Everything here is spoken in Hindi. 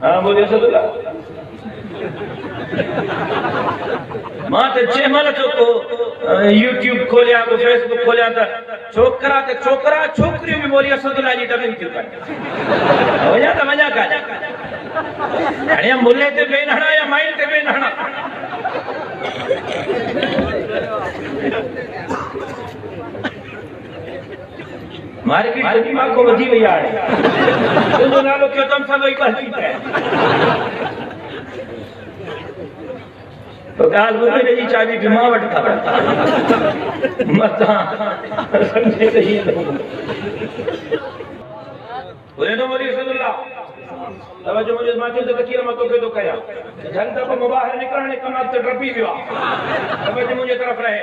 हाँ बोलिए सदुल्ला मां ते चेमल चोको यूट्यूब खोलिया को फेसबुक खोलिया त छोकरा ते छोकरा छोकरियों भी बोलिए सदुल्ला जी तभी थी कर हो जा त मजा का अरे मुल्ले ते बेन हणा या माइल ते बेन हणा मार्केट तो दिमाग को वधी वई आहे तुंहिंजो नालो कयो तम सब वही कहती है तो गाल ॿुधे जी चाबी बि मां वटि खबर मतां समझे त ही बोले तो मोदी सल्लल्लाह तवज्जो मुझे माथे ते तकीर मां तोखे थो कयां जन तक मुबाहिर निकरणे कमाल ते डबी वियो तवज्जो मुंहिंजे तरफ़ रहे